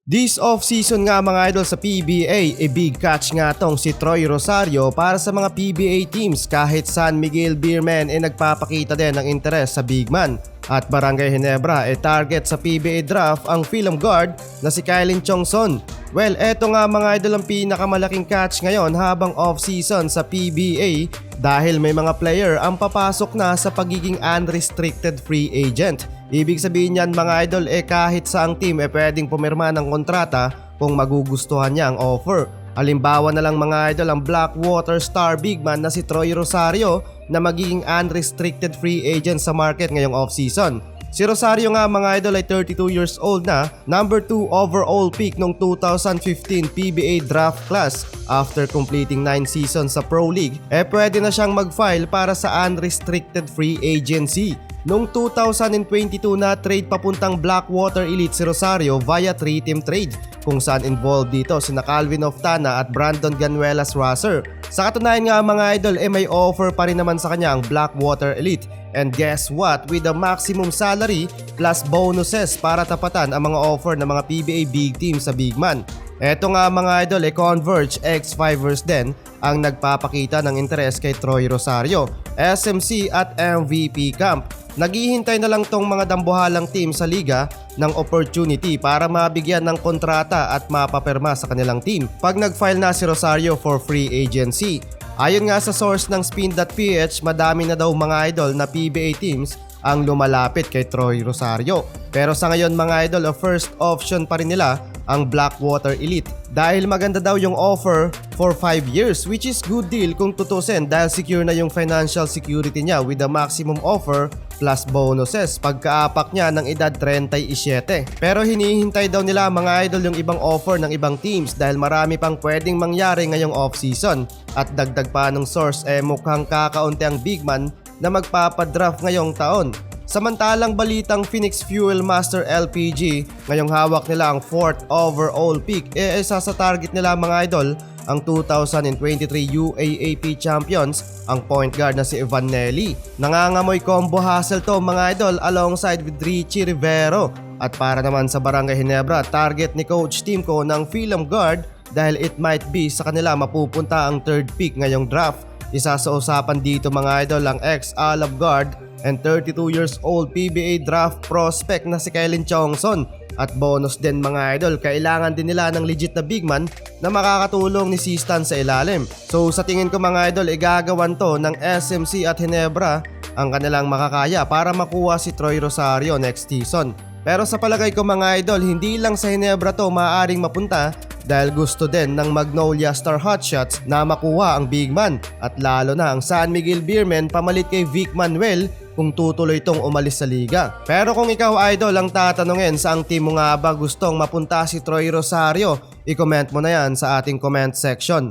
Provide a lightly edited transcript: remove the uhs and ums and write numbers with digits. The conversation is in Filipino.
This off-season nga mga idol sa PBA, big catch nga tong si Troy Rosario para sa mga PBA teams kahit San Miguel Beermen nagpapakita din ng interes sa big man. At Barangay Ginebra target sa PBA draft ang film guard na si Kylin Chongson. Well, eto nga mga idol ang pinakamalaking catch ngayon habang off-season sa PBA dahil may mga player ang papasok na sa pagiging unrestricted free agent. Ibig sabihin yan mga idol kahit saang team pwedeng pumirma ng kontrata kung magugustuhan niya ang offer. Halimbawa na lang mga idol ang Blackwater star big man na si Troy Rosario na magiging unrestricted free agent sa market ngayong off-season. Si Rosario nga mga idol ay 32 years old na, number 2 overall pick noong 2015 PBA draft class. After completing 9 seasons sa Pro League, pwede na siyang mag-file para sa unrestricted free agency. Noong 2022 na trade papuntang Blackwater Elite si Rosario via 3-team trade kung saan involved dito sina Calvin Oftana at Brandon Ganuelas Rosser. Sa katunayan nga mga idol may offer pa rin naman sa kanya ang Blackwater Elite. And guess what? With the maximum salary plus bonuses para tapatan ang mga offer ng mga PBA big team sa big man. Eto nga mga idol Converge X-Fivers din ang nagpapakita ng interes kay Troy Rosario, SMC at MVP camp. Naghihintay na lang tong mga dambuhalang team sa liga ng opportunity para mabigyan ng kontrata at mapapirma sa kanilang team pag nag-file na si Rosario for free agency. Ayon nga sa source ng Spin.ph, madami na daw mga idol na PBA teams ang lumalapit kay Troy Rosario. Pero sa ngayon mga idol, first option pa rin nila ang Blackwater Elite dahil maganda daw yung offer for 5 years, which is good deal kung tutusin dahil secure na yung financial security niya with the maximum offer plus bonuses pagkaapak niya ng edad 37. Pero hinihintay daw nila mga idol yung ibang offer ng ibang teams dahil marami pang pwedeng mangyari ngayong off-season. At dagdag pa ng source mukhang kakaunti ang big man na magpapadraft ngayong taon. Samantalang balitang Phoenix Fuel Master LPG, ngayong hawak nila ang 4th overall pick. Isa sa target nila mga idol ang 2023 UAAP champions, ang point guard na si Evan Nelly. Nangangamoy combo hustle to mga idol alongside with Richie Rivero. At para naman sa Barangay Ginebra, target ni Coach Timko ng film guard dahil it might be sa kanila mapupunta ang 3rd pick ngayong draft. Isa sa usapan dito mga idol ang ex-Alab guard and 32 years old PBA draft prospect na si Kylin Chongson. At bonus din mga idol, kailangan din nila ng legit na big man na makakatulong ni Sistan sa ilalim. So sa tingin ko mga idol, igagawan to ng SMC at Ginebra ang kanilang makakaya para makuha si Troy Rosario next season. Pero sa palagay ko mga idol, hindi lang sa Ginebra to maaaring mapunta dahil gusto din ng Magnolia Star Hotshots na makuha ang big man at lalo na ang San Miguel Beermen pamalit kay Vic Manuel kung tutuloy itong umalis sa liga. Pero kung ikaw idol ang tatanungin saang team mo nga ba gustong mapunta si Troy Rosario, i-comment mo na yan sa ating comment section.